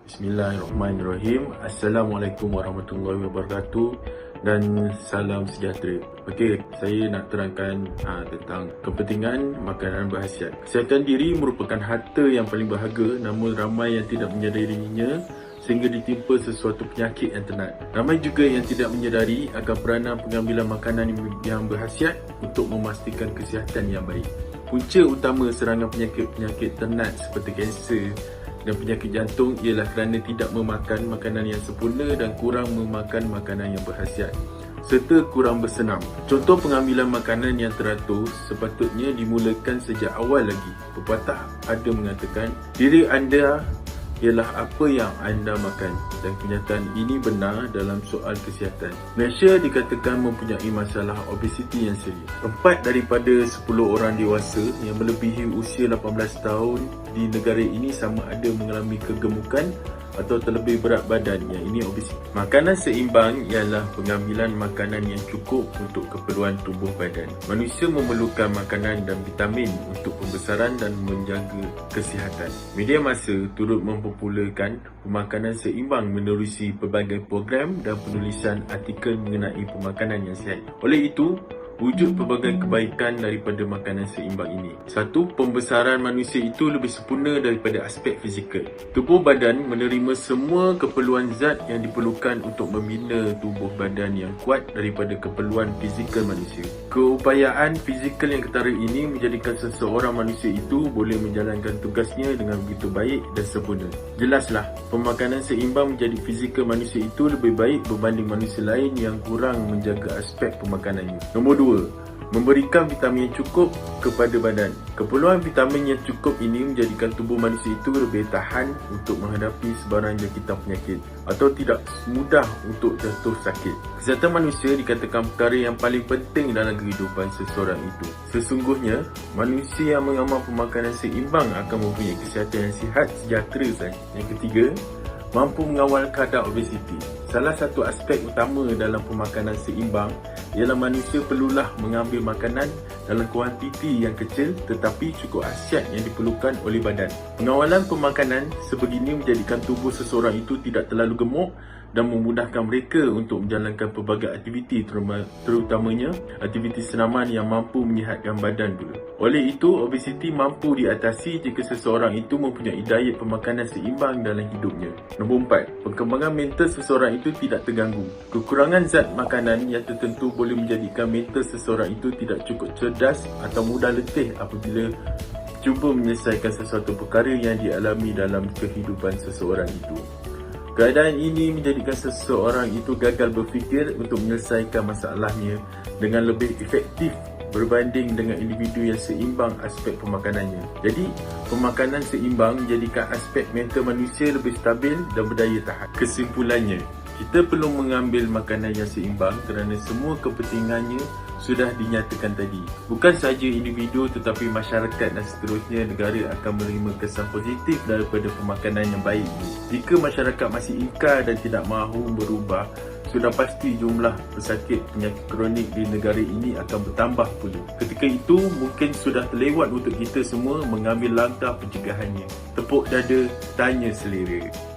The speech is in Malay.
Bismillahirrahmanirrahim. Assalamualaikum warahmatullahi wabarakatuh dan salam sejahtera. Okey, saya nak terangkan tentang kepentingan makanan berkhasiat. Kesihatan diri merupakan harta yang paling berharga, namun ramai yang tidak menyadarinya sehingga ditimpa sesuatu penyakit yang tenat. Ramai juga yang tidak menyadari akan peranan pengambilan makanan yang berkhasiat untuk memastikan kesihatan yang baik. Punca utama serangan penyakit-penyakit tenat seperti kanser dan penyakit jantung ialah kerana tidak memakan makanan yang sempurna dan kurang memakan makanan yang berkhasiat serta kurang bersenam. Contoh pengambilan makanan yang teratur sepatutnya dimulakan sejak awal lagi. Pepatah ada mengatakan, diri anda ialah apa yang anda makan, dan kenyataan ini benar dalam soal kesihatan. Malaysia dikatakan mempunyai masalah obesiti yang serius. 4 daripada 10 orang dewasa yang melebihi usia 18 tahun di negara ini sama ada mengalami kegemukan atau terlebih berat badan, yang ini obesiti. Makanan seimbang ialah pengambilan makanan yang cukup untuk keperluan tubuh badan. Manusia memerlukan makanan dan vitamin untuk pembesaran dan menjaga kesihatan. Media massa turut mempopularkan pemakanan seimbang menerusi pelbagai program dan penulisan artikel mengenai pemakanan yang sihat. Oleh itu, wujud pelbagai kebaikan daripada makanan seimbang ini. 1. Pembesaran manusia itu lebih sempurna daripada aspek fizikal. Tubuh badan menerima semua keperluan zat yang diperlukan untuk membina tubuh badan yang kuat daripada keperluan fizikal manusia. Keupayaan fizikal yang ketara ini menjadikan seseorang manusia itu boleh menjalankan tugasnya dengan begitu baik dan sempurna. Jelaslah, pemakanan seimbang menjadi fizikal manusia itu lebih baik berbanding manusia lain yang kurang menjaga aspek pemakanannya. Nombor 2. Memberikan vitamin yang cukup kepada badan. Keperluan vitamin yang cukup ini menjadikan tubuh manusia itu lebih tahan untuk menghadapi sebarang jangkitan penyakit atau tidak mudah untuk jatuh sakit. Kesihatan manusia dikatakan perkara yang paling penting dalam kehidupan seseorang itu. Sesungguhnya, manusia yang mengamal pemakanan seimbang akan mempunyai kesihatan yang sihat sejahtera saja. Yang ketiga, mampu mengawal kadar obesiti. Salah satu aspek utama dalam pemakanan seimbang ialah manusia perlulah mengambil makanan dalam kuantiti yang kecil tetapi cukup khasiat yang diperlukan oleh badan. Pengawalan pemakanan sebegini menjadikan tubuh seseorang itu tidak terlalu gemuk dan memudahkan mereka untuk menjalankan pelbagai aktiviti, terutamanya aktiviti senaman yang mampu menyihatkan badan pula. Oleh itu, obesiti mampu diatasi jika seseorang itu mempunyai diet pemakanan seimbang dalam hidupnya. Nombor 4. Perkembangan mental seseorang itu tidak terganggu. Kekurangan zat makanan yang tertentu boleh menjadikan mental seseorang itu tidak cukup cerdas atau mudah letih apabila cuba menyelesaikan sesuatu perkara yang dialami dalam kehidupan seseorang itu. Keadaan ini menjadikan seseorang itu gagal berfikir untuk menyelesaikan masalahnya dengan lebih efektif berbanding dengan individu yang seimbang aspek pemakanannya. Jadi, pemakanan seimbang menjadikan aspek mental manusia lebih stabil dan berdaya tahan. Kesimpulannya, kita perlu mengambil makanan yang seimbang kerana semua kepentingannya sudah dinyatakan tadi. Bukan sahaja individu tetapi masyarakat dan seterusnya negara akan menerima kesan positif daripada pemakanan yang baik ini. Jika masyarakat masih ingkar dan tidak mahu berubah, sudah pasti jumlah pesakit penyakit kronik di negara ini akan bertambah pula. Ketika itu, mungkin sudah terlewat untuk kita semua mengambil langkah pencegahannya. Tepuk dada, tanya selera.